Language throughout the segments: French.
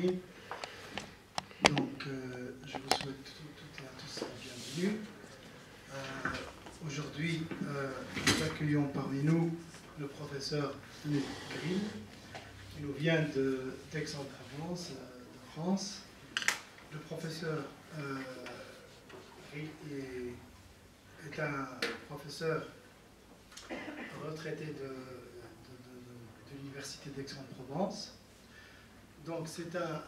Ajma'in. Donc, je vous souhaite toutes et à tous la bienvenue. Aujourd'hui, nous accueillons parmi nous le professeur Nick Grill, qui nous vient d'Aix-en-Provence, de France. Le professeur Grill est un professeur retraité de l'université d'Aix-en-Provence. Donc c'est un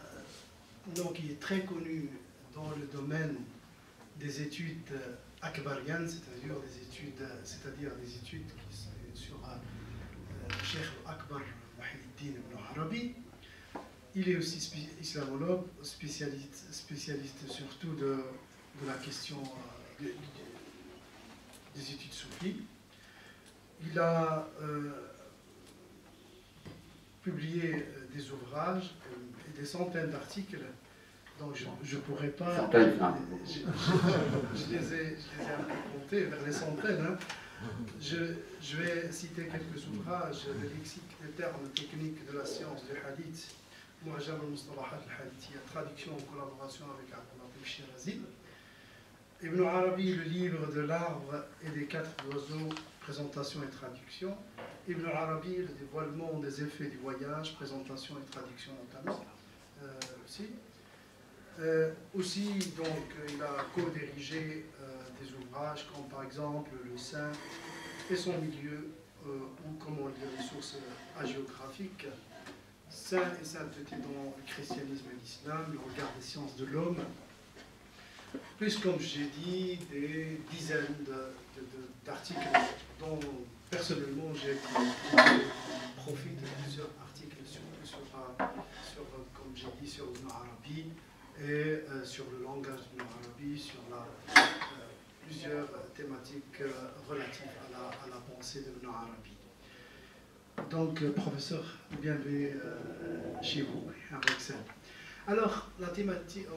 nom qui est très connu dans le domaine des études akbariennes, c'est-à-dire des études qui sont sur Cheikh Akbar Wahiduddin ibn Arabi. Il est aussi islamologue, spécialiste surtout de la question des études soufis. Il a publié des ouvrages et des centaines d'articles, donc je ne pourrais pas... Je les ai un peu comptés vers les centaines. Hein. Je vais citer quelques ouvrages, le lexique des termes techniques de la science du hadith, Mu'jam al-Mustalahat al-Hadithiyya, traduction en collaboration avec Abdul Shirazi. Ibn Arabi, le livre de l'arbre et des quatre oiseaux, présentation et traduction. Ibn Arabi, le dévoilement des effets du voyage, présentation et traduction notamment. Aussi, donc, il a co-dirigé des ouvrages comme par exemple Le Saint et son milieu, ou comment lire les sources hagiographiques, Saint et sainteté dans le christianisme et l'islam, le regard des sciences de l'homme, plus comme j'ai dit, des dizaines d'articles dont personnellement j'ai profité de plusieurs articles sur comme j'ai dit, sur Ibn Arabi et sur le langage d'Ibn Arabi, sur plusieurs thématiques relatives à la pensée d'Ibn Arabi. Donc, professeur, bienvenue chez vous, à Bruxelles. Alors, la thématique,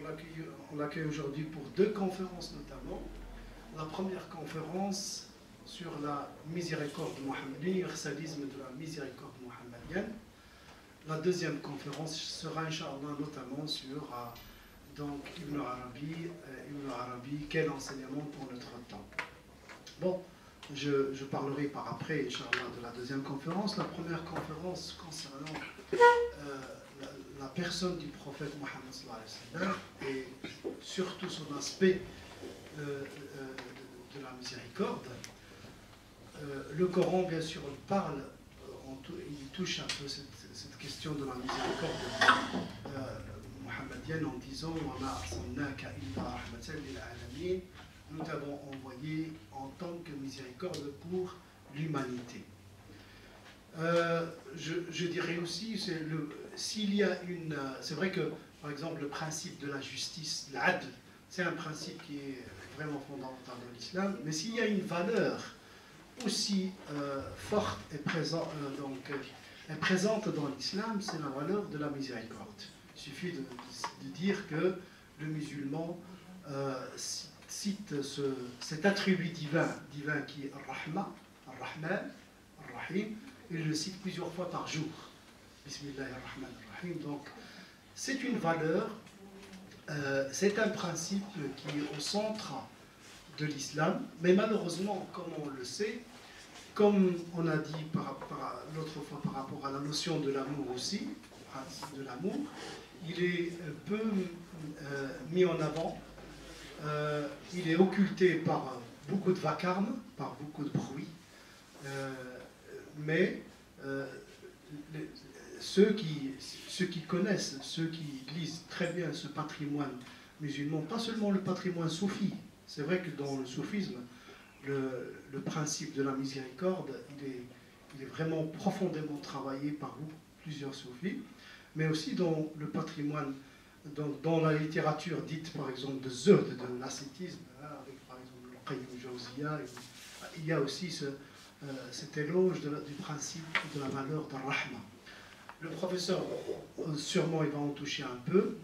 on l'accueille aujourd'hui pour deux conférences notamment. La première conférence sur la miséricorde mohammedienne, l'universalisme de la miséricorde mohammedienne. La deuxième conférence sera, Inch'Allah, notamment sur donc, Ibn Arabi, quel enseignement pour notre temps. Bon, je parlerai par après, Inch'Allah, de la deuxième conférence. La première conférence concernant la personne du prophète Mohammed sallallahu alayhi wa sallam et surtout son aspect de la miséricorde. Le Coran, bien sûr, parle, il touche un peu cette question de la miséricorde mohammedienne en disant nous t'avons envoyé en tant que miséricorde pour l'humanité. Je dirais aussi, s'il y a c'est vrai que, par exemple, le principe de la justice, l'adl, c'est un principe qui est vraiment fondamental dans l'islam, mais s'il y a une valeur aussi forte et présente dans l'islam, c'est la valeur de la miséricorde. Il suffit de dire que le musulman cite cet attribut divin qui est Ar-Rahman, Ar-Rahim, il le cite plusieurs fois par jour. Bismillahirrahmanirrahim. Donc, c'est une valeur, c'est un principe qui est au centre de l'islam, mais malheureusement, comme on le sait, comme on a dit l'autre fois par rapport à la notion de l'amour aussi, le principe de l'amour, il est peu mis en avant, il est occulté par beaucoup de vacarme, par beaucoup de bruit, mais ceux qui connaissent, ceux qui lisent très bien ce patrimoine musulman, pas seulement le patrimoine soufi, c'est vrai que dans le soufisme, le principe de la miséricorde, il est vraiment profondément travaillé par plusieurs soufis, mais aussi dans le patrimoine, dans la littérature dite par exemple de Zuhd, de l'ascétisme, avec par exemple le Qayyim Jawziyya, il y a aussi cet éloge du principe de la valeur d'Ar-Rahma. Le professeur, sûrement, il va en toucher un peu,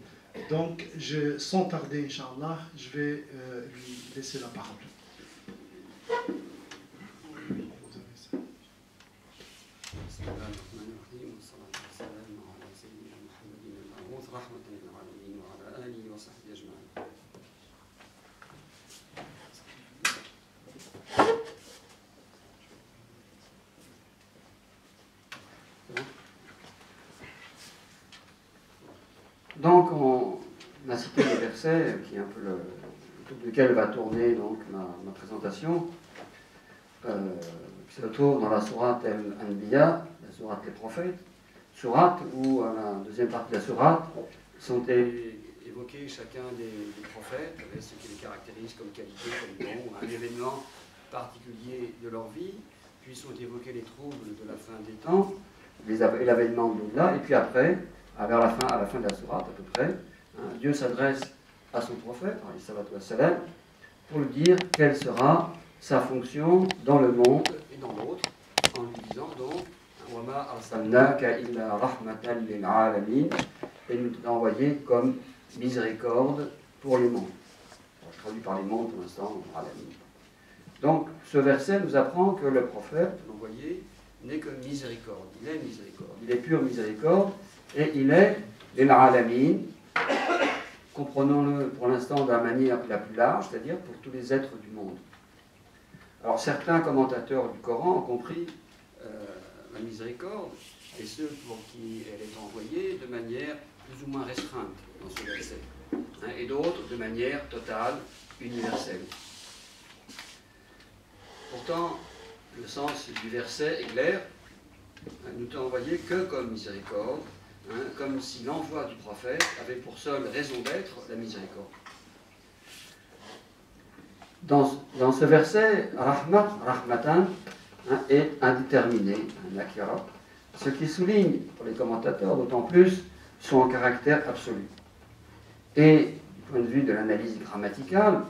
donc sans tarder, Inch'Allah, je vais lui laisser la parole. المبعوث رحمة للعالمين وعلى آله وصحبه أجمعين. Donc, on a cité le verset qui est un peu autour duquel va tourner donc ma présentation. Qui se retrouve dans la sourate Al-Anbiya, la sourate des prophètes, sourate où, à la deuxième partie de la sourate, sont évoqués chacun des prophètes, avec ce qui les caractérise comme qualité, comme don, un événement particulier de leur vie, puis sont évoqués les troubles de la fin des temps, et l'avènement de là, et puis après, à la fin de la sourate à peu près, Dieu s'adresse à son prophète, pour lui dire quelle sera sa fonction dans le monde et dans l'autre, en lui disant donc وَمَا أَرْسَلْنَاكَ إِلَّا رَحْمَةً لِلْعَالَمِينَ, et nous t'avons envoyé comme miséricorde pour les mondes. Alors, je traduis par les mondes pour l'instant, donc ce verset nous apprend que le prophète, l'envoyé, n'est que miséricorde. Il est miséricorde. Il est pure miséricorde et il est l'Alamin. Comprenons-le pour l'instant de la manière la plus large, c'est-à-dire pour tous les êtres du monde. Alors certains commentateurs du Coran ont compris la miséricorde, et ceux pour qui elle est envoyée de manière plus ou moins restreinte dans ce verset, et d'autres de manière totale, universelle. Pourtant, le sens du verset est clair, nous t'avons envoyé que comme miséricorde, comme si l'envoi du prophète avait pour seule raison d'être la miséricorde. Dans ce verset, Rahmatan est indéterminé, un akira, ce qui souligne pour les commentateurs d'autant plus son caractère absolu. Et du point de vue de l'analyse grammaticale,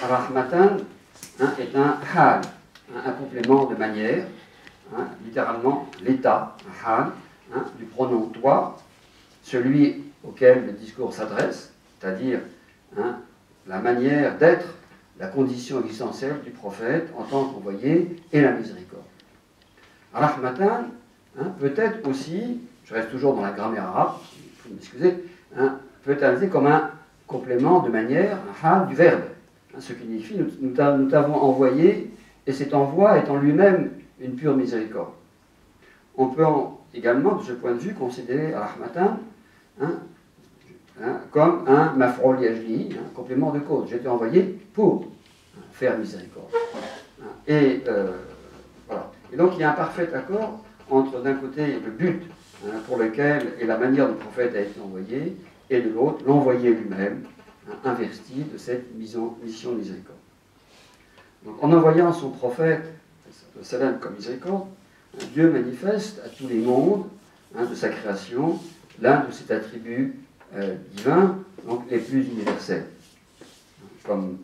Rahmatan est un hal, un complément de manière, littéralement l'état, un hal, du pronom toi, celui auquel le discours s'adresse, c'est-à-dire la manière d'être, la condition existentielle du prophète en tant qu'envoyé et la miséricorde. Rahmatan peut être aussi, je reste toujours dans la grammaire arabe, il faut m'excuser, peut être analysé comme un complément de manière, un hal du verbe, ce qui signifie nous t'avons envoyé, et cet envoi est en lui-même une pure miséricorde. On peut également, de ce point de vue, considérer Rahmatan comme un maf'ul yajli, un complément de cause. J'ai été envoyé pour faire miséricorde. Et voilà. Et donc il y a un parfait accord entre d'un côté le but pour lequel et la manière dont le prophète a été envoyé, et de l'autre l'envoyé lui-même, investi de cette mission miséricorde. Donc en envoyant son prophète, salam comme miséricorde, Dieu manifeste à tous les mondes de sa création l'un de ses attributs divins, donc les plus universels. Comme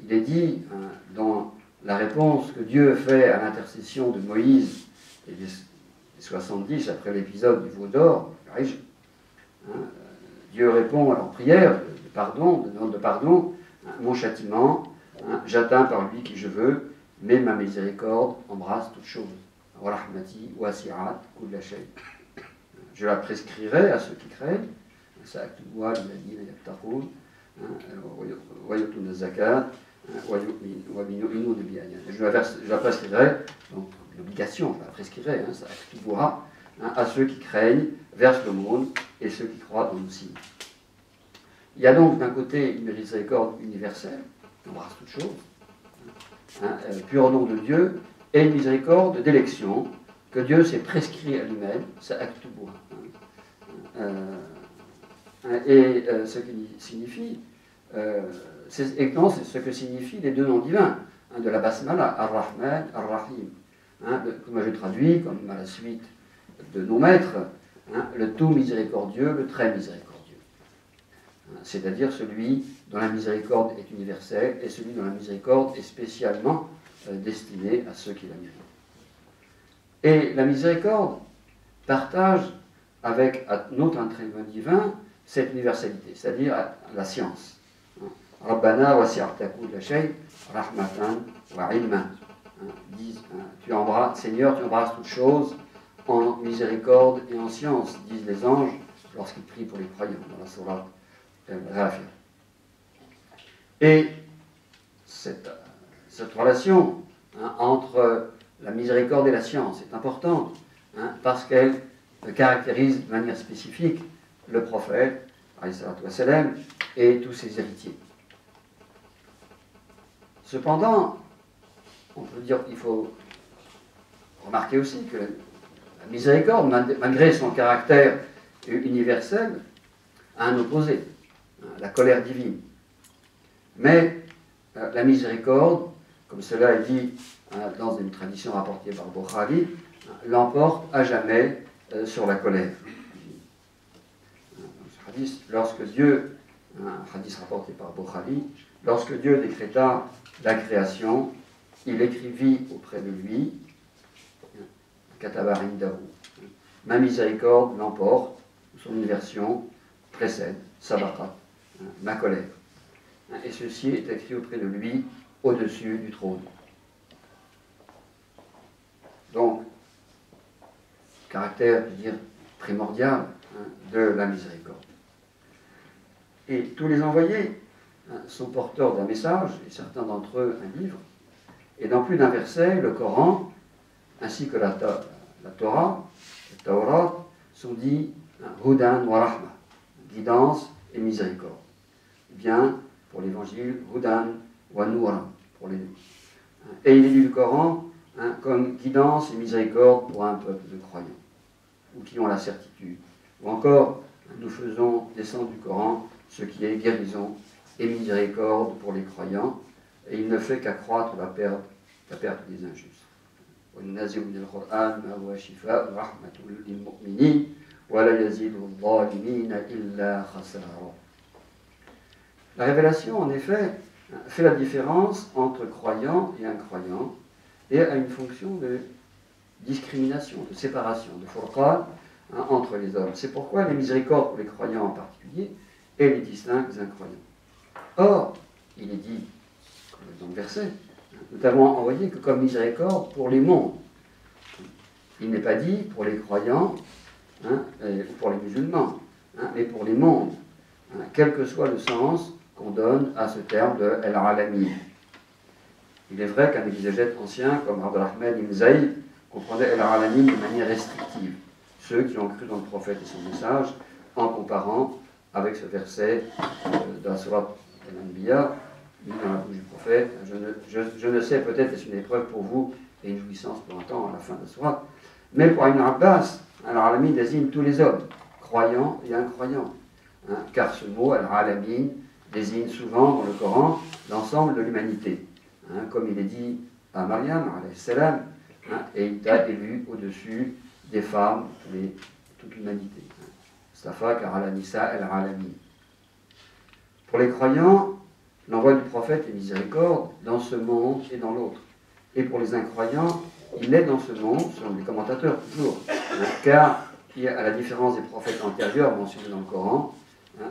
il est dit dans la réponse que Dieu fait à l'intercession de Moïse et des 70 après l'épisode du veau d'or, Dieu répond à leur prière de pardon, de demande de pardon, mon châtiment, j'atteins par lui qui je veux, mais ma miséricorde embrasse toutes choses. Rahmati wasi'at kulla shay. Je la prescrirai à ceux qui craignent. Je la prescrirai, donc l'obligation, je la prescrirai, à ceux qui craignent, versent le monde, et ceux qui croient dans le signe. Il y a donc d'un côté une miséricorde universelle, qui embrasse toutes choses, pur nom de Dieu, et une miséricorde d'élection que Dieu s'est prescrit à lui-même, c'est Aktubuha. Ce qui signifie, c'est exactement ce que signifient les deux noms divins de la Basmala, Ar-Rahman, Ar-Rahim. Comme je traduis, comme à la suite de nos maîtres, le tout miséricordieux, le très miséricordieux. C'est-à-dire celui dont la miséricorde est universelle et celui dont la miséricorde est spécialement destinée à ceux qui la méritent. Et la miséricorde partage avec notre entraînement divin cette universalité, c'est-à-dire la science. Rabbana wasi'ta kulla shay rahmatan wa ilman. Seigneur, tu embrasses toutes choses en miséricorde et en science, disent les anges lorsqu'il prie pour les croyants dans la sourate Ghafir. Et cette relation entre la miséricorde et la science est importante parce qu'elle caractérise de manière spécifique le prophète et tous ses héritiers. Cependant, on peut dire qu'il faut remarquer aussi que la miséricorde, malgré son caractère universel, a un opposé, la colère divine. Mais la miséricorde, comme cela est dit dans une tradition rapportée par Bukhari, l'emporte à jamais sur la colère. Lorsque Dieu, un hadith rapporté par Bukhari, lorsque Dieu décréta la création, il écrivit auprès de lui, ma miséricorde l'emporte, son version précède, Sabaqa, ma colère. Et ceci est écrit auprès de lui, au-dessus du trône. Donc, caractère, je veux dire, primordial de la miséricorde. Et tous les envoyés sont porteurs d'un message, et certains d'entre eux un livre, et dans plus d'un verset, le Coran, ainsi que la Torah, le Taurat, sont dits Hudan wa Rahma, guidance et miséricorde. Bien, pour l'évangile, Hudan wa Nuran, pour les deux. Et il est dit le Coran comme guidance et miséricorde pour un peuple de croyants, ou qui ont la certitude. Ou encore, nous faisons descendre du Coran ce qui est guérison et miséricorde pour les croyants, et il ne fait qu'accroître la perte des injustes. La révélation, en effet, fait la différence entre croyant et incroyant, et a une fonction de discrimination, de séparation, de furqan entre les hommes. C'est pourquoi les miséricordes pour les croyants en particulier, et les distinguent des incroyants. Or, il est dit, dans le verset, nous t'avons envoyé que comme miséricorde pour les mondes. Il n'est pas dit pour les croyants ou pour les musulmans, mais pour les mondes, quel que soit le sens qu'on donne à ce terme de El-Alami. Il est vrai qu'un exégète ancien comme Abdelrahman ibn Zayd comprenait El-Alami de manière restrictive, ceux qui ont cru dans le prophète et son message, en comparant avec ce verset dans la sourate Al-Anbiya, dans la bouche du prophète, je ne sais, peut-être est-ce une épreuve pour vous et une jouissance pour un temps à la fin de la sourate, mais pour Ibn Abbas, Al-Alamin désigne tous les hommes, croyants et incroyants, car ce mot, Al-Alamin, désigne souvent dans le Coran l'ensemble de l'humanité, comme il est dit à Maryam, salam, et il t'a élu au-dessus des femmes, toute l'humanité. Stafa, car Al-Nisa, Al-Alamin. Pour les croyants, l'envoi du prophète est miséricorde dans ce monde et dans l'autre. Et pour les incroyants, il est dans ce monde, selon les commentateurs toujours, car, à la différence des prophètes antérieurs mentionnés dans le Coran,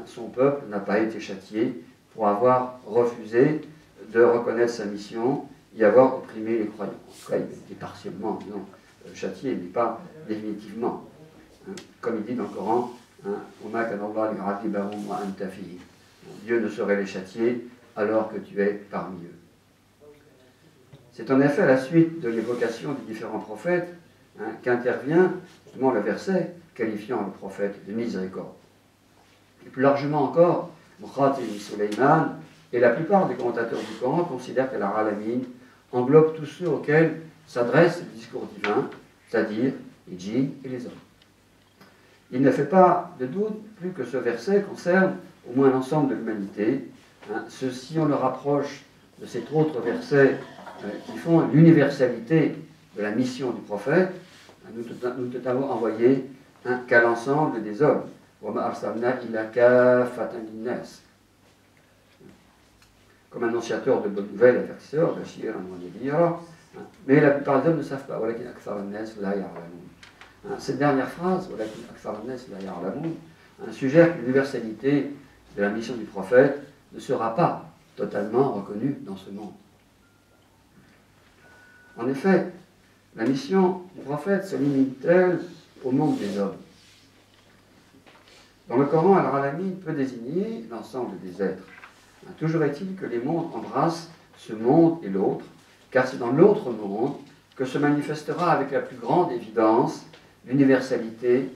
son peuple n'a pas été châtié pour avoir refusé de reconnaître sa mission et avoir opprimé les croyants. En tout cas, il a été partiellement, châtié, mais pas définitivement. Comme il dit dans le Coran, Dieu ne saurait les châtier alors que tu es parmi eux. C'est en effet à la suite de l'évocation des différents prophètes qu'intervient justement le verset qualifiant le prophète de miséricorde. Et plus largement encore, Mukhatil ibn Sulayman et la plupart des commentateurs du Coran considèrent que l'Alamin englobe tous ceux auxquels s'adresse le discours divin, c'est-à-dire les djinns et les hommes. Il ne fait pas de doute plus que ce verset concerne au moins l'ensemble de l'humanité. Ceci, on le rapproche de cet autre verset qui font l'universalité de la mission du prophète. Nous te t'avons envoyé qu'à l'ensemble des hommes. Comme annonciateur de bonnes nouvelles, avertisseur, mais la plupart des hommes ne savent pas. Cette dernière phrase, suggère que l'universalité de la mission du prophète ne sera pas totalement reconnue dans ce monde. En effet, la mission du prophète se limite-t-elle au monde des hommes? Dans le Coran, Al-Alamin peut désigner l'ensemble des êtres. Toujours est-il que les mondes embrassent ce monde et l'autre, car c'est dans l'autre monde que se manifestera avec la plus grande évidence l'universalité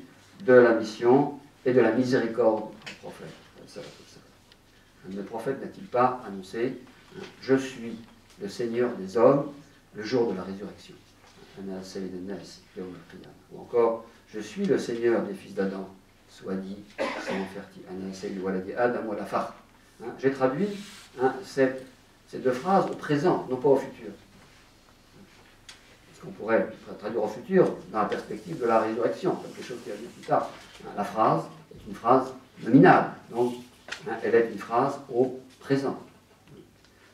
de la mission et de la miséricorde du prophète. Le prophète n'a-t-il pas annoncé « Je suis le Seigneur des hommes le jour de la résurrection » ou encore « Je suis le Seigneur des fils d'Adam » soit dit sans faire j'ai traduit ces deux phrases au présent, non pas au futur. Parce qu'on pourrait traduire au futur dans la perspective de la résurrection, quelque chose qui va venir plus tard. La phrase est une phrase nominale, donc elle est une phrase au présent.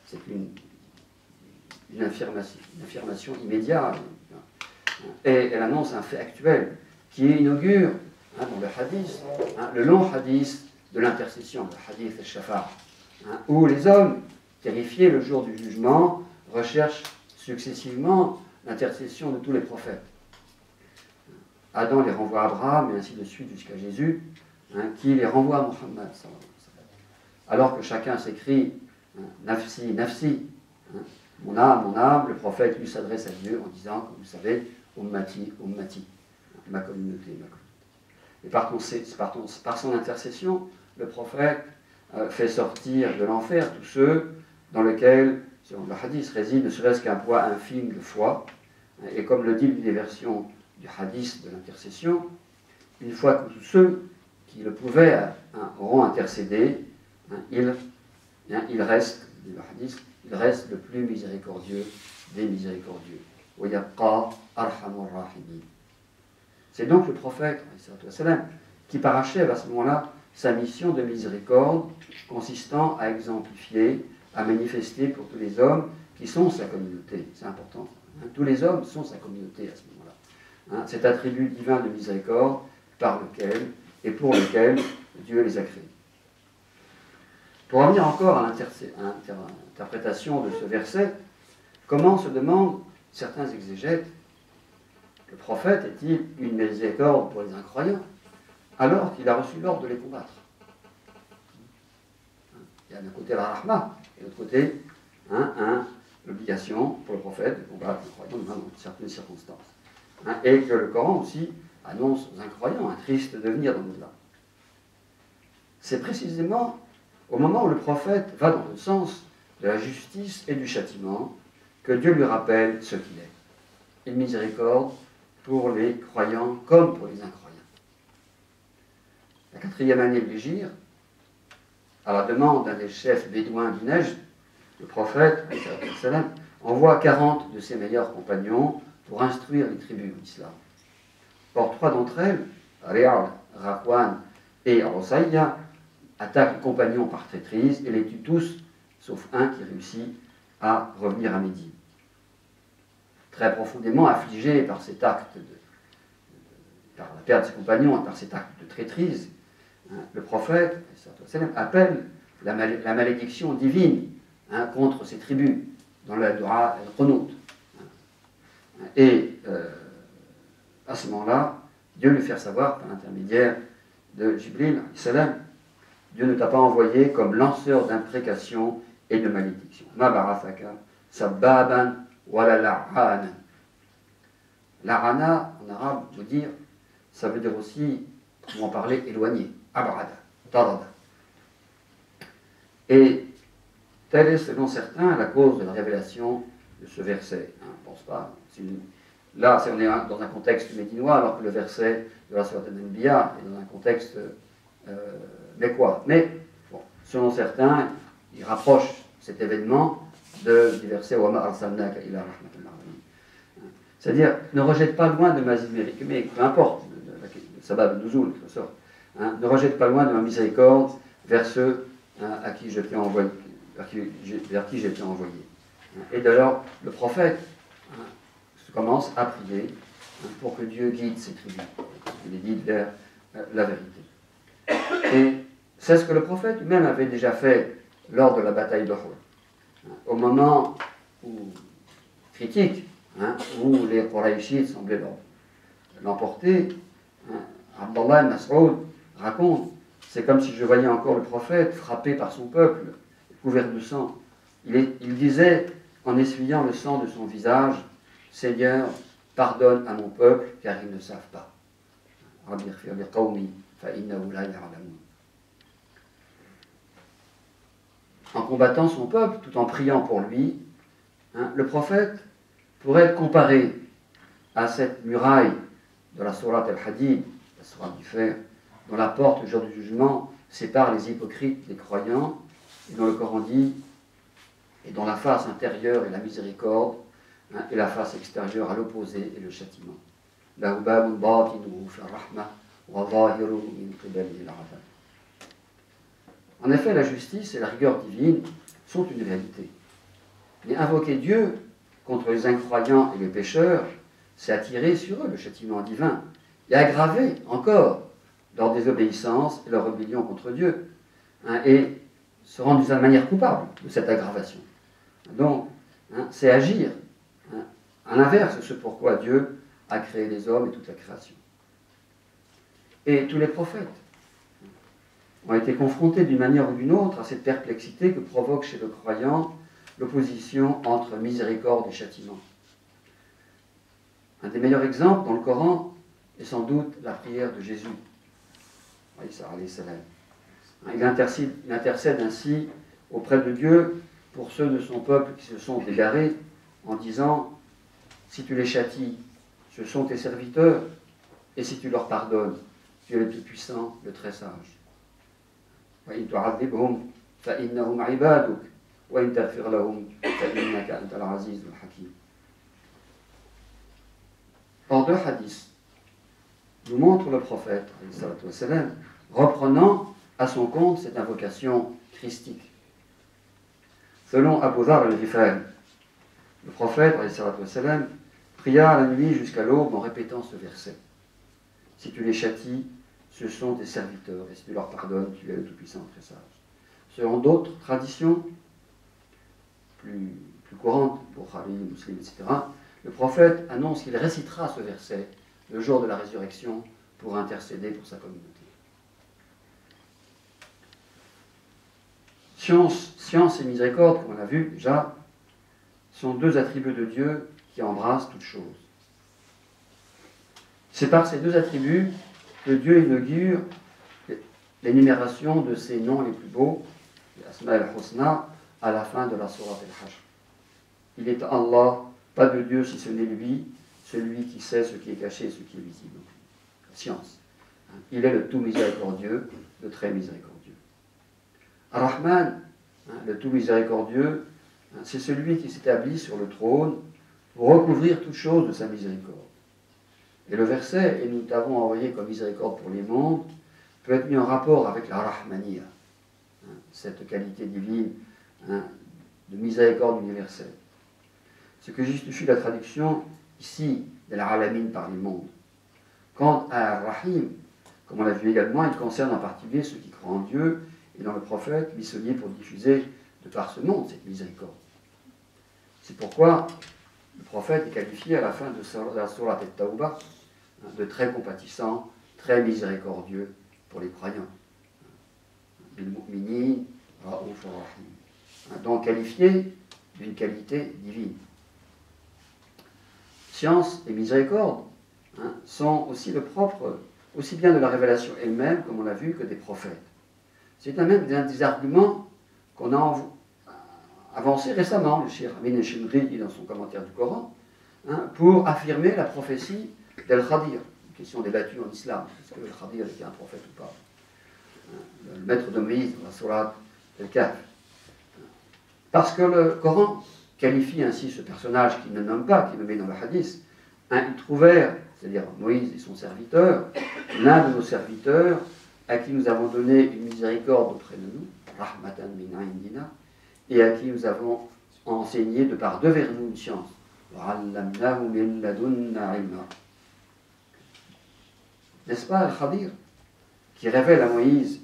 C'est une affirmation immédiate, et elle annonce un fait actuel qui inaugure dans le hadith, le long hadith de l'intercession, le hadith al-Shafa', où les hommes terrifiés le jour du jugement recherchent successivement l'intercession de tous les prophètes. Adam les renvoie à Abraham, et ainsi de suite jusqu'à Jésus, qui les renvoie à Mohammed. Alors que chacun s'écrie Nafsi, Nafsi, mon âme, le prophète lui s'adresse à Dieu en disant, comme vous savez, Ummati, Ummati, ma communauté, ma communauté. Et par son intercession, le prophète fait sortir de l'enfer tous ceux dans lesquels, selon le hadith, réside ne serait-ce qu'un poids infime de foi. Et comme le dit l'une des versions du hadith de l'intercession, une fois que tous ceux qui le pouvaient auront intercédé, il reste, dit le hadith, il reste le plus miséricordieux des miséricordieux. C'est donc le prophète qui parachève à ce moment-là sa mission de miséricorde consistant à exemplifier, à manifester pour tous les hommes qui sont sa communauté. C'est important. Tous les hommes sont sa communauté à ce moment-là. Cet attribut divin de miséricorde par lequel et pour lequel Dieu les a créés. Pour revenir encore à l'interprétation de ce verset, comment se demandent certains exégètes, le prophète est-il une miséricorde pour les incroyants alors qu'il a reçu l'ordre de les combattre? Il y a d'un côté la rahma, et de l'autre côté l'obligation pour le prophète de combattre les croyants dans certaines circonstances. Et que le Coran aussi annonce aux incroyants un triste devenir dans l'au-delà. C'est précisément au moment où le prophète va dans le sens de la justice et du châtiment que Dieu lui rappelle ce qu'il est. Une miséricorde pour les croyants comme pour les incroyants. La 4e année de l'Hégire, à la demande d'un des chefs bédouins du Nejd, le prophète envoie 40 de ses meilleurs compagnons pour instruire les tribus de l'islam. Or, 3 d'entre elles, Riyad, Rakwan et Rosaya, attaquent les compagnons par traîtrise et les tuent tous, sauf un qui réussit à revenir à Médine. Très profondément affligé par cet acte par la perte de ses compagnons et par cet acte de traîtrise, le prophète appelle la malédiction divine contre ces tribus dans la Dora al-Qunut. Et à ce moment-là, Dieu lui fait savoir par l'intermédiaire de Jibril, Dieu ne t'a pas envoyé comme lanceur d'imprécations et de malédictions. Ma barathaka sabbaban wala la'ana. La'ana, en arabe, veut dire, ça veut dire aussi, comment parler, éloigné. Abrada, tarada. Et telle est, selon certains, la cause de la révélation de ce verset. Je ne pense pas. Là, on est dans un contexte médinois, alors que le verset de la Sourate Al-Anbiya est dans un contexte mécois. Mais, bon, selon certains, ils rapprochent cet événement du verset Wa ma arsalnaka illa rahmatan lil alamin. C'est-à-dire, ne rejette pas loin de ma miséricorde, mais peu importe, le sabab nuzul, de sorte. Ne rejette pas loin de ma miséricorde vers ceux à qui je t'ai envoyé, vers qui j'ai été envoyé. Et d'ailleurs, le prophète commence à prier pour que Dieu guide ses tribus, qu'il les guide vers la vérité. Et c'est ce que le prophète lui-même avait déjà fait lors de la bataille d'Uhud. Au moment critique, où les Qurayshites semblaient l'emporter, Abdallah ibn Mas'ud raconte C'est comme si je voyais encore le prophète frappé par son peuple, couvert de sang. Il disait, en essuyant le sang de son visage, « Seigneur, pardonne à mon peuple, car ils ne savent pas. » En combattant son peuple, tout en priant pour lui, le prophète pourrait être comparé à cette muraille de la sourate al-Hadid, la sourate du fer, dont la porte au jour du jugement sépare les hypocrites des croyants, et dont le Coran dit, et dont la face intérieure est la miséricorde, et la face extérieure à l'opposé est le châtiment. En effet, la justice et la rigueur divine sont une réalité. Mais invoquer Dieu contre les incroyants et les pécheurs, c'est attirer sur eux le châtiment divin et aggraver encore leur désobéissance et leur rébellion contre Dieu, et se rendre d'une manière coupable de cette aggravation. Donc, c'est agir à l'inverse de ce pourquoi Dieu a créé les hommes et toute la création. Et tous les prophètes ont été confrontés d'une manière ou d'une autre à cette perplexité que provoque chez le croyant l'opposition entre miséricorde et châtiment. Un des meilleurs exemples dans le Coran est sans doute la prière de Jésus. Il intercède ainsi auprès de Dieu pour ceux de son peuple qui se sont égarés en disant « Si tu les châties, ce sont tes serviteurs, et si tu leur pardonnes, tu es le Tout-Puissant, le Très Sage. » Or, deux hadiths nous montrent le prophète, reprenant à son compte cette invocation christique. Selon Abu Dharr al-Ghifari, le prophète pria la nuit jusqu'à l'aube en répétant ce verset. Si tu les châties, ce sont tes serviteurs, et si tu leur pardonnes, tu es le Tout-Puissant, très sage. Selon d'autres traditions plus courantes, Bukhari, Muslim, etc., le prophète annonce qu'il récitera ce verset le jour de la résurrection pour intercéder pour sa communauté. Science et miséricorde, comme on l'a vu déjà, sont deux attributs de Dieu qui embrassent toutes choses. C'est par ces deux attributs que Dieu inaugure l'énumération de ses noms les plus beaux, les Asma al-Husna, à la fin de la sourate al-Hashr. Il est Allah, pas de Dieu si ce n'est lui, celui qui sait ce qui est caché et ce qui est visible. La science. Il est le tout miséricordieux, le très miséricordieux. Ar-Rahman, le tout miséricordieux, c'est celui qui s'établit sur le trône pour recouvrir toute chose de sa miséricorde. Et le verset, et nous t'avons envoyé comme miséricorde pour les mondes, peut être mis en rapport avec la Rahmaniya, cette qualité divine de miséricorde universelle. Ce que justifie la traduction ici de la Alamin par les mondes. Quant à Ar-Rahim, comme on l'a vu également, il concerne en particulier ceux qui croient en Dieu et dans le prophète, missionné pour diffuser de par ce monde cette miséricorde. C'est pourquoi le prophète est qualifié à la fin de la sourate At-Tawbah de très compatissant, très miséricordieux pour les croyants. Bil mu'minin ra'ouf rahim. Donc qualifié d'une qualité divine. Science et miséricorde sont aussi le propre, aussi bien de la révélation elle-même, comme on l'a vu, que des prophètes. C'est un même des arguments qu'on a avancé récemment, le Cheikh Amin al-Shimri dit dans son commentaire du Coran, pour affirmer la prophétie d'Al-Khadir. Une question débattue en islam, est-ce que le Khadir était un prophète ou pas? Le maître de Moïse dans la sourate Al-Kahf. Parce que le Coran qualifie ainsi ce personnage qu'il ne nomme pas, qui est nommé dans le hadith. Ils trouvèrent, c'est-à-dire Moïse et son serviteur, l'un de nos serviteurs à qui nous avons donné une miséricorde auprès de nous, rahmatan min indina, et à qui nous avons enseigné de par devers nous une science. N'est-ce pas Al-Khadir qui révèle à Moïse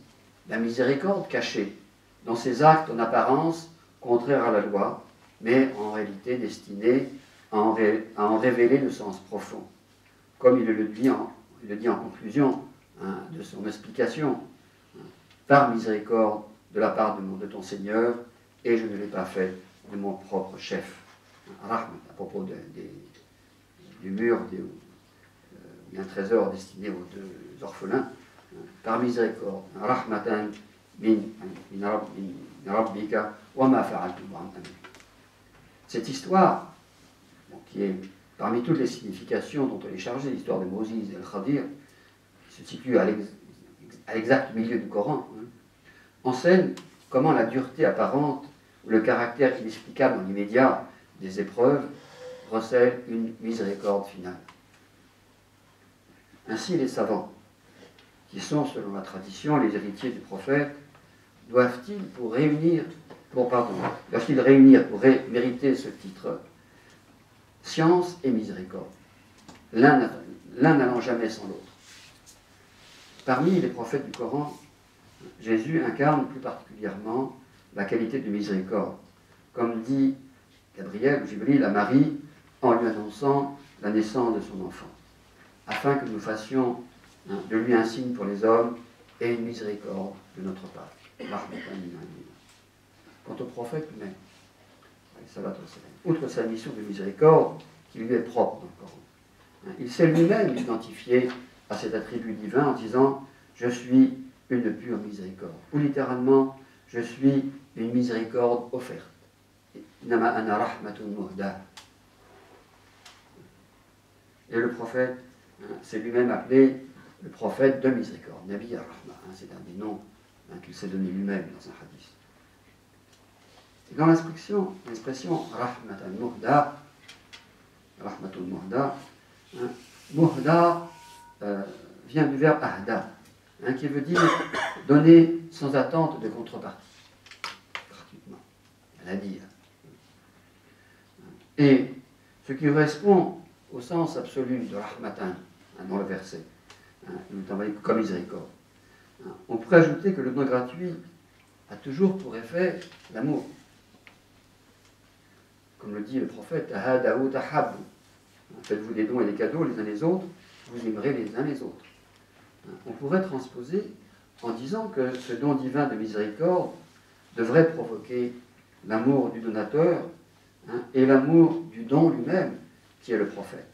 la miséricorde cachée dans ses actes en apparence contraires à la loi, mais en réalité destinés à en révéler le sens profond. Comme il le dit en conclusion de son explication. par miséricorde de la part de ton Seigneur, et je ne l'ai pas fait de mon propre chef. Rahmat, à propos du mur, un trésor destiné aux deux orphelins, par miséricorde. Rahmatan min rabbika wa ma fa'altu an amri. Cette histoire, qui est parmi toutes les significations dont elle est chargée, l'histoire de Moïse et le Khadir, qui se situe à l'exact milieu du Coran, enseigne comment la dureté apparente ou le caractère inexplicable en immédiat des épreuves recèle une miséricorde finale. Ainsi, les savants, qui sont, selon la tradition, les héritiers du prophète, doivent-ils réunir pour mériter ce titre science et miséricorde, l'un n'allant jamais sans l'autre. Parmi les prophètes du Coran, Jésus incarne plus particulièrement la qualité de miséricorde, comme dit Gabriel ou Jibril à Marie en lui annonçant la naissance de son enfant, afin que nous fassions de lui un signe pour les hommes et une miséricorde de notre part. Quant au prophète lui-même, outre sa mission de miséricorde qui lui est propre dans le Coran, il s'est lui-même identifié à cet attribut divin en disant « Je suis une pure miséricorde » ou littéralement « Je suis une miséricorde offerte ». Nama ana rahmatun muhda. Et le prophète s'est lui-même appelé le prophète de miséricorde, Nabi ar-Rahma, c'est un des noms qu'il s'est donné lui-même dans un hadith. Et dans l'expression rahmatun muhda, muhda vient du verbe ahda, qui veut dire donner sans attente de contrepartie, gratuitement, à la dire. Et ce qui correspond au sens absolu de rahmatan dans le verset, il est envoyé comme miséricorde. On pourrait ajouter que le don gratuit a toujours pour effet l'amour. Comme le dit le prophète, tahadaou tahabbu. Faites-vous des dons et des cadeaux les uns les autres, vous aimerez les uns les autres. On pourrait transposer en disant que ce don divin de miséricorde devrait provoquer l'amour du donateur et l'amour du don lui-même, qui est le prophète,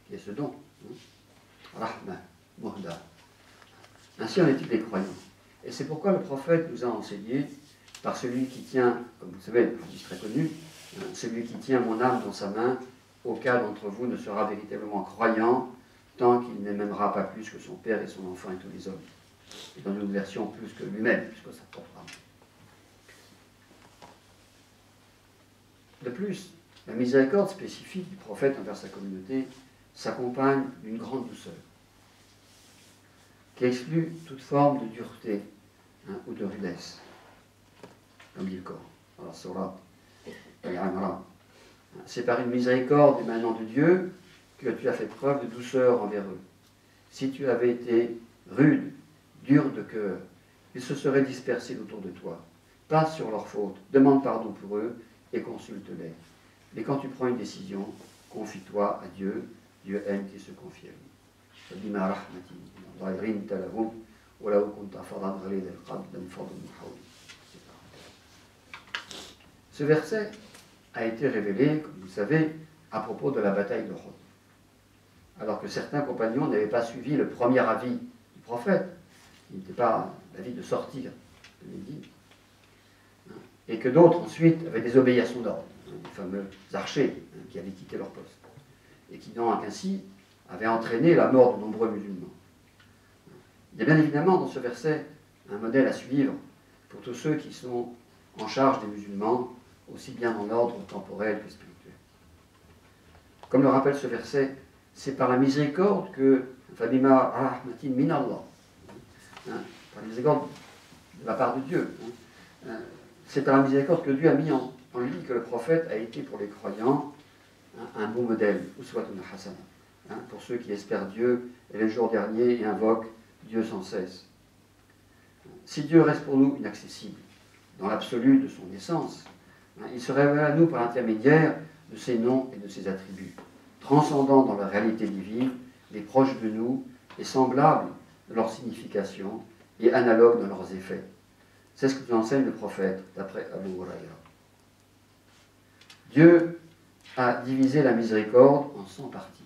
qui est ce don. Rahma, Muhda. Ainsi en est-il des croyants. Et c'est pourquoi le prophète nous a enseigné, par celui qui tient, comme vous le savez, un hadith très connu, celui qui tient mon âme dans sa main, aucun d'entre vous ne sera véritablement croyant tant qu'il n'aimera pas plus que son père et son enfant et tous les hommes. Et dans une version plus que lui-même, puisque ça portera. De plus, la miséricorde spécifique du prophète envers sa communauté s'accompagne d'une grande douceur, qui exclut toute forme de dureté ou de rudesse, comme dit le Coran. Alors, Surah Al-Imran. C'est par une miséricorde émanant de Dieu que tu as fait preuve de douceur envers eux. Si tu avais été rude, dur de cœur, ils se seraient dispersés autour de toi. Passe sur leurs fautes, demande pardon pour eux et consulte-les. Mais quand tu prends une décision, confie-toi à Dieu. Dieu aime qui se confie à lui. Ce verset a été révélé, comme vous le savez, à propos de la bataille de Uhud. Alors que certains compagnons n'avaient pas suivi le premier avis du prophète, qui n'était pas l'avis de sortir de Médine, et que d'autres ensuite avaient désobéi à son ordre, les fameux archers qui avaient quitté leur poste, et qui donc ainsi avaient entraîné la mort de nombreux musulmans. Il y a bien évidemment dans ce verset un modèle à suivre pour tous ceux qui sont en charge des musulmans, aussi bien dans l'ordre temporel que spirituel. Comme le rappelle ce verset, c'est par la miséricorde que Fabima rahmatin min Allah, par la miséricorde de la part de Dieu, c'est par la miséricorde que Dieu a mis en lui que le prophète a été pour les croyants un bon modèle, uswatun hasana, pour ceux qui espèrent Dieu et les jours derniers et invoquent Dieu sans cesse. Si Dieu reste pour nous inaccessible, dans l'absolu de son essence, il se révèle à nous par l'intermédiaire de ses noms et de ses attributs, transcendant dans leur réalité divine, les proches de nous et semblables de leur signification, et analogues dans leurs effets. C'est ce que nous enseigne le prophète, d'après Abu Huraïra. Dieu a divisé la miséricorde en 100 parties.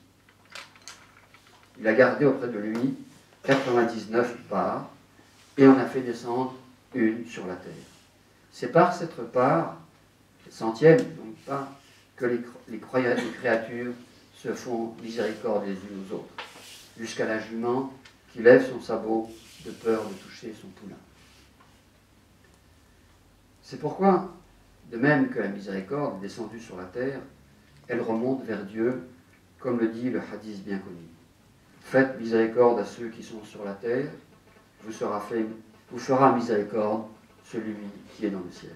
Il a gardé auprès de lui 99 parts et en a fait descendre une sur la terre. C'est par cette part, cette centième, donc pas, que les créatures se font miséricorde les unes aux autres, jusqu'à la jument qui lève son sabot de peur de toucher son poulain. C'est pourquoi, de même que la miséricorde est descendue sur la terre, elle remonte vers Dieu, comme le dit le hadith bien connu. Faites miséricorde à ceux qui sont sur la terre, vous fera miséricorde celui qui est dans le ciel.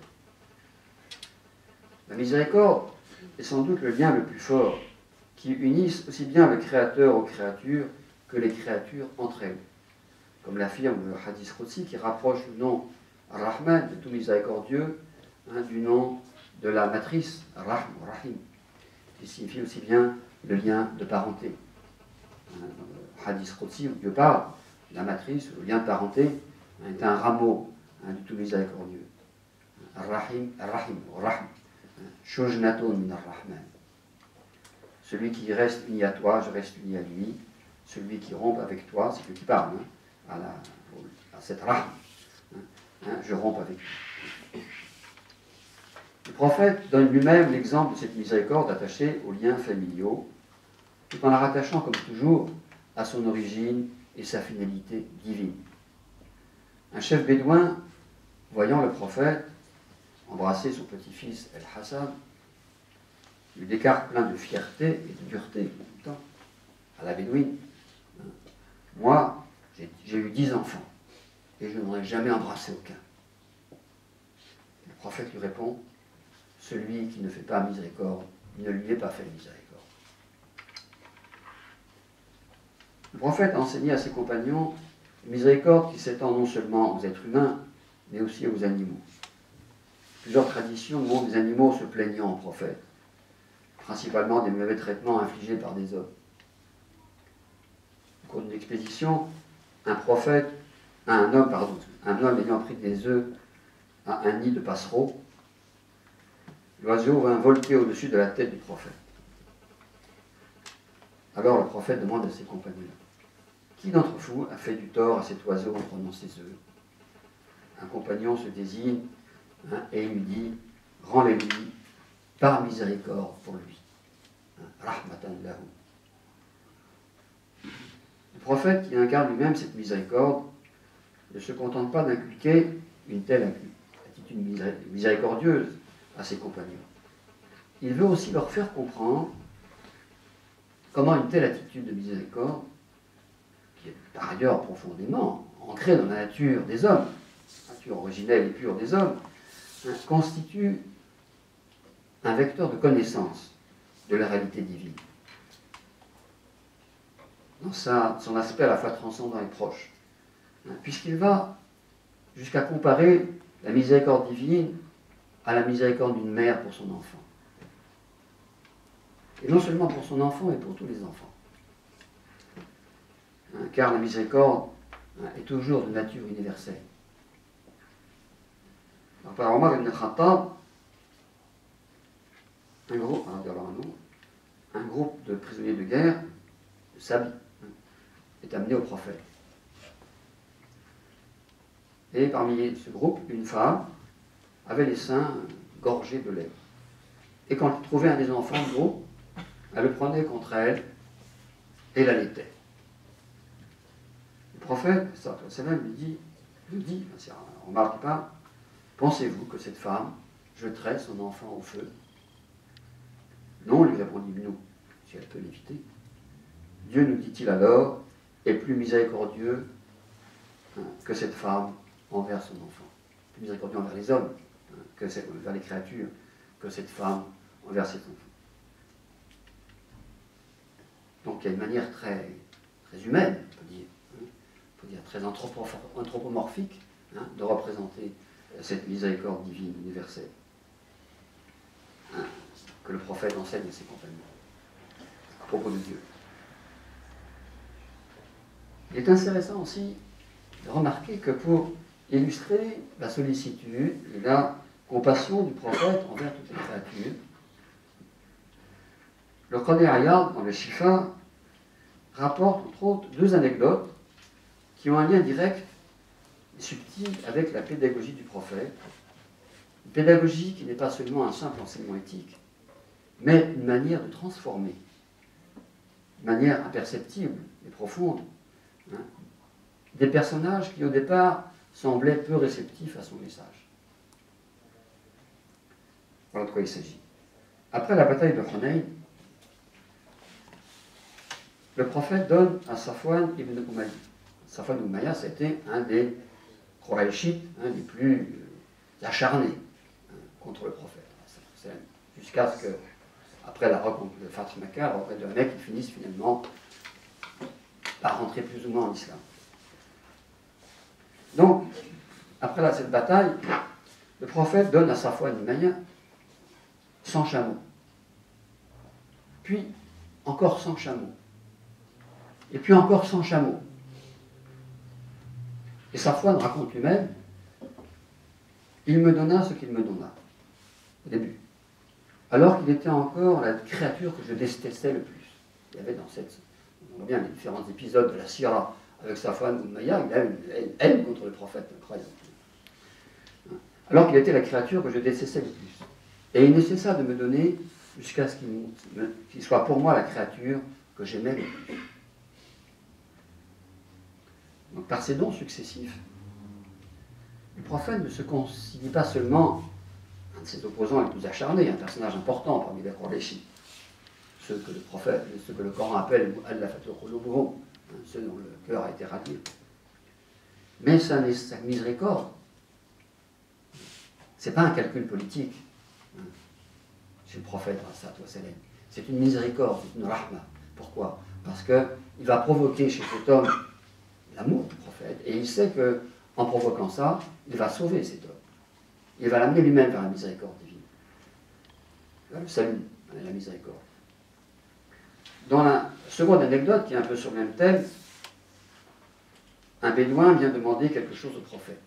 La miséricorde est sans doute le lien le plus fort qui unisse aussi bien le Créateur aux créatures que les créatures entre elles. Comme l'affirme le hadith Qudsi qui rapproche le nom Ar-Rahman, de tout miséricordieux, du nom de la matrice, Ar-Rahm, Rahim, qui signifie aussi bien le lien de parenté. Dans le hadith Qudsi où Dieu parle, la matrice, le lien de parenté, est un rameau du tout miséricordieux. Ar-Rahim, Ar-Rahim, Ar-Rahm, Shujnatun min Ar-Rahman. Celui qui reste uni à toi, je reste uni à lui. Celui qui rompt avec toi, c'est lui qui parle, à cette Rahm. Je romps avec lui. Le prophète donne lui-même l'exemple de cette miséricorde attachée aux liens familiaux, tout en la rattachant, comme toujours, à son origine et sa finalité divine. Un chef bédouin, voyant le prophète embrasser son petit-fils El-Hassan, lui déclare plein de fierté et de dureté en même temps, à la bédouine. Moi, j'ai eu 10 enfants, et je n'en ai jamais embrassé aucun. Le prophète lui répond, celui qui ne fait pas miséricorde, ne lui est pas fait miséricorde. Le prophète a enseigné à ses compagnons une miséricorde qui s'étend non seulement aux êtres humains, mais aussi aux animaux. Plusieurs traditions montrent des animaux se plaignant au prophète, principalement des mauvais traitements infligés par des hommes. Au cours d'une expédition, un homme ayant pris des œufs à un nid de passereaux, l'oiseau vint volter au-dessus de la tête du prophète. Alors le prophète demande à ses compagnons, qui d'entre vous a fait du tort à cet oiseau en prenant ses œufs? Un compagnon se désigne et lui dit, rends-les-lui par miséricorde pour lui. Rahmatan lahu. Le prophète qui incarne lui-même cette miséricorde ne se contente pas d'inculquer une telle attitude miséricordieuse à ses compagnons. Il veut aussi leur faire comprendre comment une telle attitude de miséricorde, qui est par ailleurs profondément ancrée dans la nature des hommes, la nature originelle et pure des hommes, constitue un vecteur de connaissance de la réalité divine, dans son aspect à la fois transcendant et proche, puisqu'il va jusqu'à comparer la miséricorde divine à la miséricorde d'une mère pour son enfant. Et non seulement pour son enfant, mais pour tous les enfants. Car la miséricorde est toujours de nature universelle. Alors, par Omar ibn Khattab, un groupe de prisonniers de guerre, de Sabi, est amené au prophète. Et parmi ce groupe, une femme avait les seins gorgés de lait. Et quand elle trouvait un des enfants du groupe, elle le prenait contre elle et l'allaitait. Le prophète, sallam, lui dit, c'est Omar qui parle, pensez-vous que cette femme jetterait son enfant au feu? Non, lui répondit nous, si elle peut l'éviter. Dieu, nous dit-il alors, est plus miséricordieux que cette femme envers son enfant. Plus miséricordieux envers les hommes, envers les créatures, que cette femme envers ses enfants. Donc il y a une manière très, très humaine, on peut dire très anthropomorphique, de représenter cette miséricorde divine universelle que le prophète enseigne à ses compagnons à propos de Dieu. Il est intéressant aussi remarquez que pour illustrer la sollicitude et la compassion du prophète envers toutes les créatures, le Qadi Iyad, dans le Shifa, rapporte entre autres deux anecdotes qui ont un lien direct et subtil avec la pédagogie du prophète. Une pédagogie qui n'est pas seulement un simple enseignement éthique, mais une manière de transformer, une manière imperceptible et profonde, des personnages qui au départ semblaient peu réceptifs à son message. Voilà de quoi il s'agit. Après la bataille de Hunayn, le prophète donne à Safwan ibn Umayya. Safwan ibn Umayya, c'était un des Qurayshites les plus acharnés contre le prophète. Jusqu'à ce que, après la rencontre de Fath Makkah, auprès de Mecque, ils finissent finalement par rentrer plus ou moins en islam. Donc, après cette bataille, le prophète donne à Safwan ibn Umayya 100 chameaux. Puis, encore 100 chameaux. Et puis encore 100 chameaux. Et Safwan raconte lui-même, il me donna ce qu'il me donna, au début. Alors qu'il était encore la créature que je détestais le plus. Il y avait dans cette... On voit bien les différents épisodes de la Sira avec Safwan ibn Umayya, il a une haine contre le prophète, incroyable. Alors qu'il était la créature que je détestais le plus. Et il ne cessa de me donner jusqu'à ce qu'il soit pour moi la créature que j'aimais le plus. Donc, par ces dons successifs, le prophète ne se considère pas seulement un de ses opposants les plus acharnés, un personnage important parmi les Qurayshis, ceux que le Coran appelle al-lafatul qulub, ceux dont le cœur a été radié. Mais sa miséricorde, ce n'est pas un calcul politique chez le prophète, c'est une miséricorde, c'est une rahma. Pourquoi? Parce qu'il va provoquer chez cet homme l'amour du prophète, et il sait qu'en provoquant ça, il va sauver cet homme. Il va l'amener lui-même vers la miséricorde divine. Vers le salut, la miséricorde. Dans la seconde anecdote, qui est un peu sur le même thème, un bédouin vient demander quelque chose au prophète.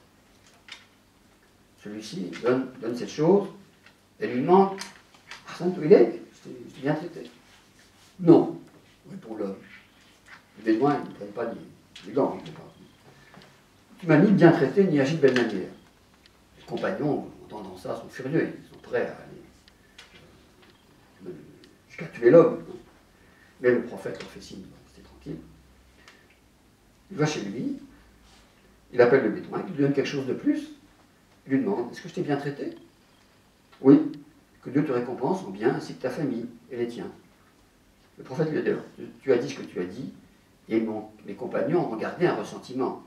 Celui-ci donne cette chose, et lui demande « Hassan Touilek, je t'ai bien traité ?» « Non, répond l'homme. Le bédouin, il ne prenne pas les gants. Tu m'as ni bien traité, ni agi de belle manière. Les compagnons, entendant ça, sont furieux, ils sont prêts à aller jusqu'à tuer l'homme. Mais le prophète leur fait signe, c'était tranquille. Il va chez lui, il appelle le bédouin, il lui donne quelque chose de plus, il lui demande, est-ce que je t'ai bien traité? Oui, que Dieu te récompense en bien, ainsi que ta famille et les tiens. Le prophète lui a dit, tu as dit ce que tu as dit, et mes compagnons ont gardé un ressentiment.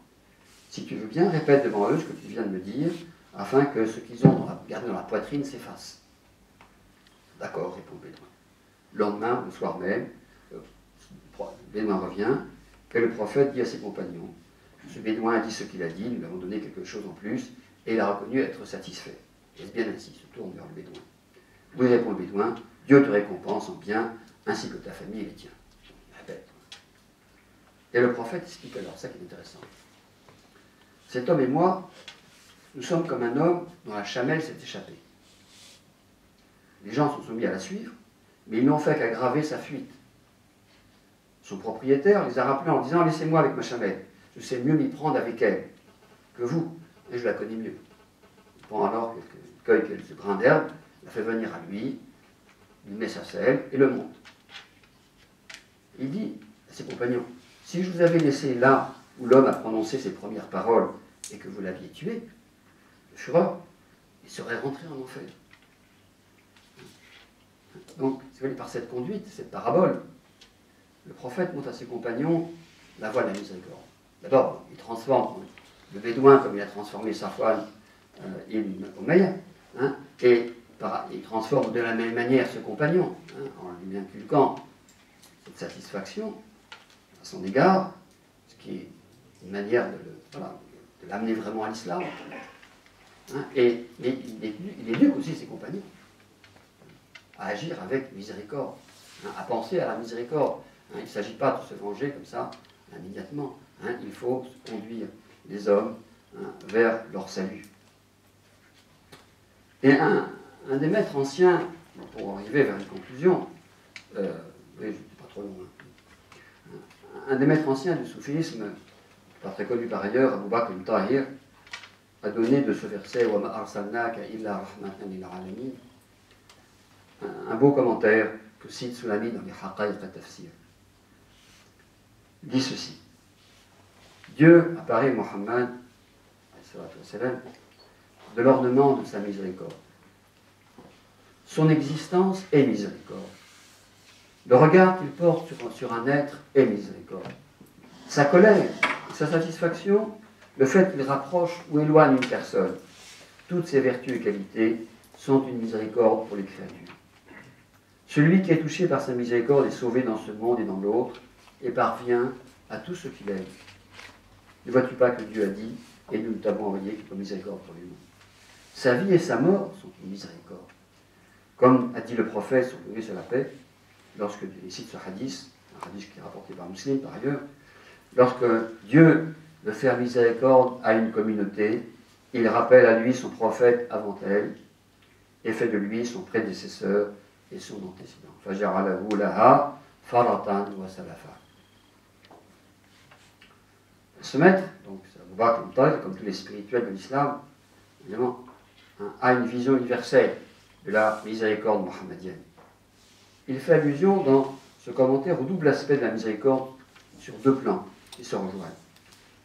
Si tu veux bien, répète devant eux ce que tu viens de me dire, afin que ce qu'ils ont gardé dans la poitrine s'efface. D'accord, répond le bédouin. Le lendemain, le soir même, le bédouin revient, et le prophète dit à ses compagnons, ce bédouin a dit ce qu'il a dit, nous lui avons donné quelque chose en plus, et il a reconnu être satisfait. Est-ce bien ainsi? Se tourne vers le bédouin. Oui, répond le bédouin, Dieu te récompense en bien, ainsi que ta famille et les tiens. Répète. Et le prophète explique alors, ça qui est intéressant. Cet homme et moi, nous sommes comme un homme dont la chamelle s'est échappée. Les gens se sont mis à la suivre, mais ils n'ont fait qu'aggraver sa fuite. Son propriétaire les a rappelés en disant « Laissez-moi avec ma chamelle, je sais mieux m'y prendre avec elle que vous, et je la connais mieux. » Il prend alors quelques grains d'herbe, la fait venir à lui, il met sa selle et le monte. Il dit à ses compagnons, si je vous avais laissé là où l'homme a prononcé ses premières paroles et que vous l'aviez tué, le fureur, il serait rentré en enfer. Donc, par cette conduite, cette parabole, le prophète montre à ses compagnons la voie de la miséricorde. D'abord, il transforme le bédouin comme il a transformé Safwan ibn Umayya, et il transforme de la même manière ce compagnon, en lui inculquant cette satisfaction à son égard, ce qui est une manière de l'amener vraiment à l'islam. Et il éduque aussi ses compagnons à agir avec miséricorde, à penser à la miséricorde. Il ne s'agit pas de se venger comme ça, immédiatement. Il faut se conduire les hommes vers leur salut. Et un des maîtres anciens, pour arriver vers une conclusion, oui, je ne suis pas trop long, un des maîtres anciens du soufisme, pas très connu par ailleurs, Abu Bakr al-Tahir, a donné de ce verset « Wa ma arsalnaka illa rahmatan lil alamin » un beau commentaire que cite Sulami dans les Haqa'iq al-Tafsir. Il dit ceci: Dieu apparaît Mohammed de l'ornement de sa miséricorde. Son existence est miséricorde. Le regard qu'il porte sur un être est miséricorde. Sa colère, sa satisfaction, le fait qu'il rapproche ou éloigne une personne, toutes ces vertus et qualités sont une miséricorde pour les créatures. Celui qui est touché par sa miséricorde est sauvé dans ce monde et dans l'autre et parvient à tout ce qu'il aime. Ne vois-tu pas que Dieu a dit « Et nous t'avons envoyé comme miséricorde pour les mondes ». Sa vie et sa mort sont une miséricorde. Comme a dit le prophète sur le sur la paix, lorsque il cite ce hadith, un hadith qui est rapporté par Muslim par ailleurs, lorsque Dieu veut faire miséricorde à une communauté, il rappelle à lui son prophète avant elle et fait de lui son prédécesseur et son antécédent. Faja'alahu laha faratan wa salafa. Ce maître, donc Abu Bakr al-Tahir, comme tous les spirituels de l'islam, évidemment, a une vision universelle de la miséricorde mohammedienne. Il fait allusion dans ce commentaire au double aspect de la miséricorde sur deux plans qui se rejoignent.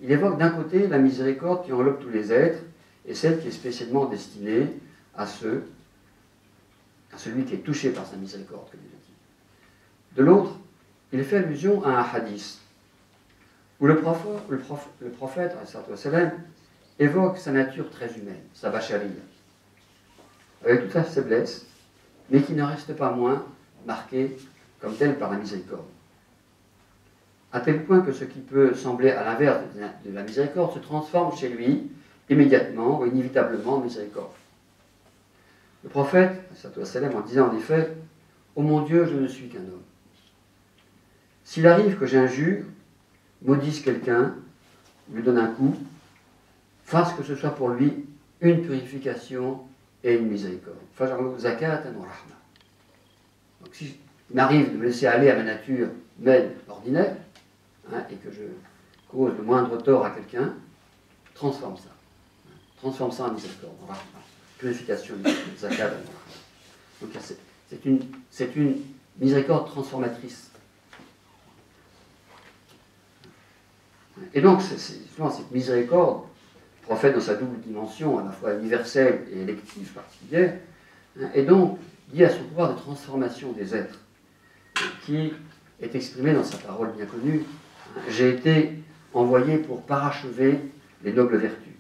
Il évoque d'un côté la miséricorde qui enveloppe tous les êtres et celle qui est spécialement destinée à celui qui est touché par sa miséricorde, comme il a dit. De l'autre, il fait allusion à un hadith où le prophète évoque sa nature très humaine, sa bachariya, avec toute sa faiblesse, mais qui ne reste pas moins marquée comme telle par la miséricorde. À tel point que ce qui peut sembler à l'inverse de la miséricorde se transforme chez lui immédiatement ou inévitablement en miséricorde. Le prophète, en disant en effet « Ô mon Dieu, je ne suis qu'un homme. S'il arrive que j'injure, maudisse quelqu'un, lui donne un coup, fasse que ce soit pour lui une purification et une miséricorde. Donc si il m'arrive de me laisser aller à ma nature humaine ordinaire, et que je cause le moindre tort à quelqu'un, transforme ça. Transforme ça en miséricorde, en rahma. Purification, zakat. Donc c'est une miséricorde transformatrice. Et donc, cette miséricorde, le prophète dans sa double dimension, à la fois universelle et élective particulière, est donc liée à son pouvoir de transformation des êtres, qui est exprimé dans sa parole bien connue. J'ai été envoyé pour parachever les nobles vertus.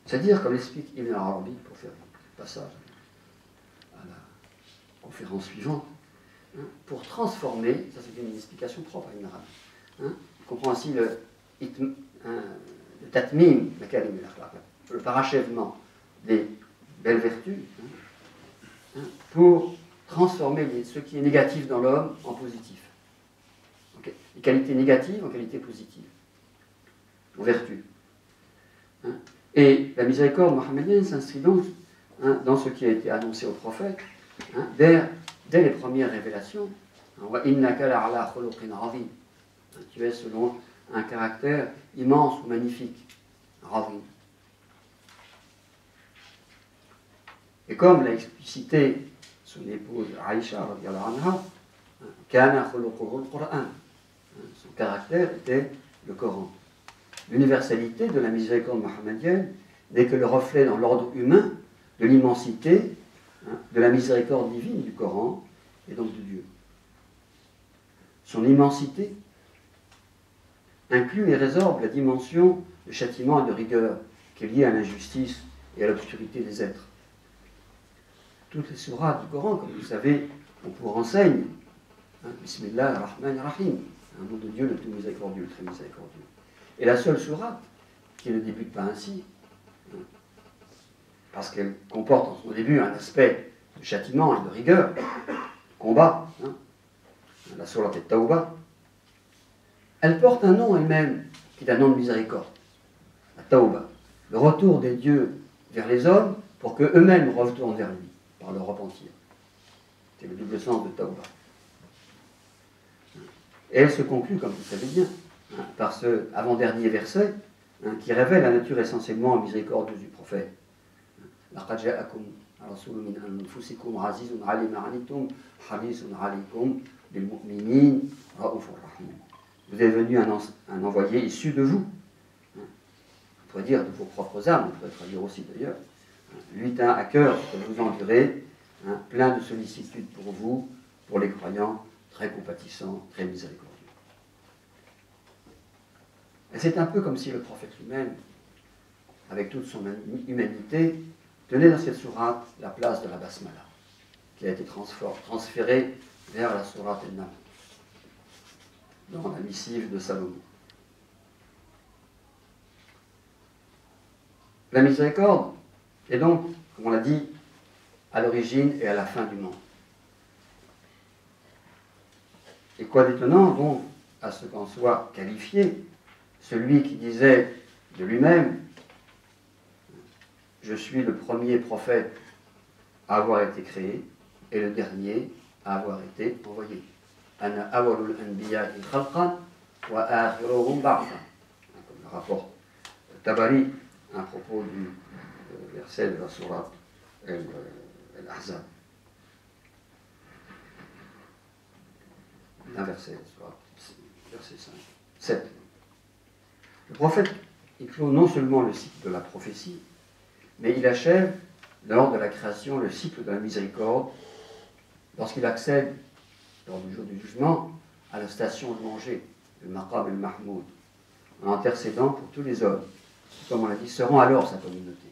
C'est-à-dire, comme l'explique Ibn Arabi, pour faire le passage à la conférence suivante, pour transformer, ça c'est une explication propre à Ibn Arabi, on comprend ainsi le tatmim, le parachèvement des belles vertus, pour transformer ce qui est négatif dans l'homme en positif. Okay. Les qualités négatives en qualités positives, en vertu. Et la miséricorde mohammedienne s'inscrit donc dans ce qui a été annoncé au prophète dès les premières révélations. Tu es selon un caractère immense ou magnifique. Et comme l'a explicité son épouse Aïcha, son caractère était le Coran. L'universalité de la miséricorde mohammedienne n'est que le reflet dans l'ordre humain de l'immensité de la miséricorde divine du Coran et donc de Dieu. Son immensité inclut et résorbe la dimension de châtiment et de rigueur qui est liée à l'injustice et à l'obscurité des êtres. Toutes les sourates du Coran, comme vous savez, on vous renseigne Bismillah ar-Rahman ar-Rahim, un nom de Dieu le tout miséricordieux, le très miséricordieux. Et la seule sourate qui ne débute pas ainsi, parce qu'elle comporte en son début un aspect de châtiment et de rigueur, combat, la sourate Tawbah, Elle porte un nom elle-même, qui est un nom de miséricorde. La Tauba, le retour des dieux vers les hommes pour qu'eux-mêmes retournent vers lui, par le repentir. C'est le double sens de Tauba. Et elle se conclut, comme vous savez bien, par ce avant-dernier verset qui révèle la nature essentiellement miséricordieuse du prophète. لقد جاءكم رسول من أنفسكم عزيز على ما عنتم حريص عليكم بالمؤمنين رؤوف رحيم. Vous êtes venu un envoyé issu de vous. On pourrait dire de vos propres âmes, on pourrait traduire aussi d'ailleurs. Lui tient à cœur de vous endurer, plein de sollicitude pour vous, pour les croyants, très compatissant, très miséricordieux. Et c'est un peu comme si le prophète lui-même, avec toute son humanité, tenait dans cette sourate la place de la Basmala, qui a été transférée vers la sourate El-Nam, dans la missive de Salomon. La miséricorde est donc, comme on l'a dit, à l'origine et à la fin du monde. Et quoi d'étonnant, donc, à ce qu'en soit qualifié celui qui disait de lui-même: je suis le premier prophète à avoir été créé et le dernier à avoir été envoyé. Ana awwalul anbiya'i khalqan wa akhiruhum ba'than. Comme le rapporte Tabari à propos du verset de la sourate Al-Ahzab. Un verset, verset 5, 7. Le prophète, il clôt non seulement le cycle de la prophétie, mais il achève, lors de la création, le cycle de la miséricorde, lorsqu'il accède, lors du jour du jugement, à la station louangée, le Maqam el-Mahmoud, en intercédant pour tous les hommes, qui, comme on l'a dit, seront alors sa communauté.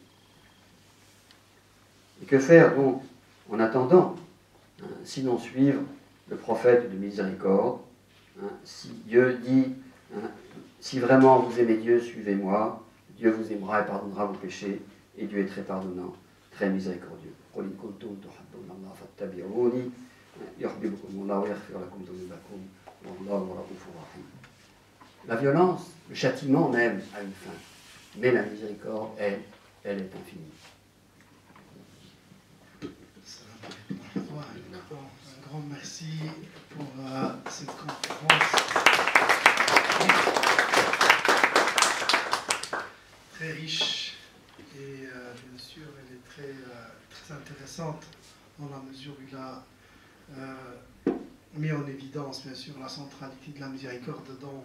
Et que faire donc en attendant, sinon suivre le prophète de miséricorde, si Dieu dit, si vraiment vous aimez Dieu, suivez-moi, Dieu vous aimera et pardonnera vos péchés, et Dieu est très pardonnant, très miséricordieux. La violence, le châtiment même a une fin, mais la miséricorde, elle est infinie. Un grand merci pour cette conférence très riche et bien sûr elle est très intéressante dans la mesure où il a mis en évidence bien sûr la centralité de la miséricorde dans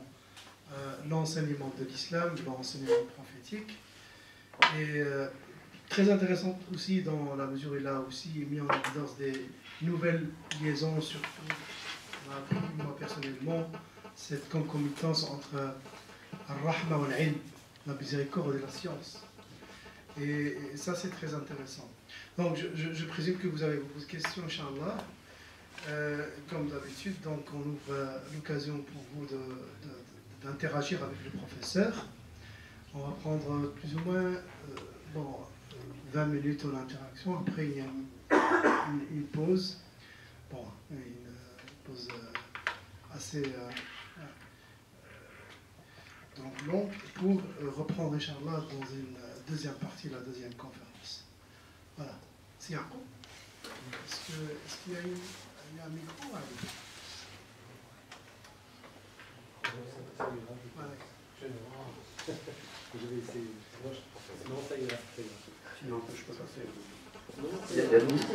l'enseignement de l'islam, l'enseignement prophétique, et très intéressante aussi dans la mesure où il a aussi mis en évidence des nouvelles liaisons, surtout moi personnellement, cette concomitance entre al-Rahma wa al-Ilm, la miséricorde et la science. Et ça c'est très intéressant. Donc je présume que vous avez beaucoup de questions, Inch'Allah. Comme d'habitude, donc on ouvre l'occasion pour vous d'interagir avec le professeur. On va prendre plus ou moins 20 minutes en interaction. Après, il y a une pause. Bon, une pause assez donc longue pour reprendre, Inch'Allah, dans une deuxième partie, la deuxième conférence. Voilà. C'est un coup. Est-ce qu'il y a un micro à lui? Je vais essayer. Non, ça ira. Sinon, je peux passer. Il y a le micro.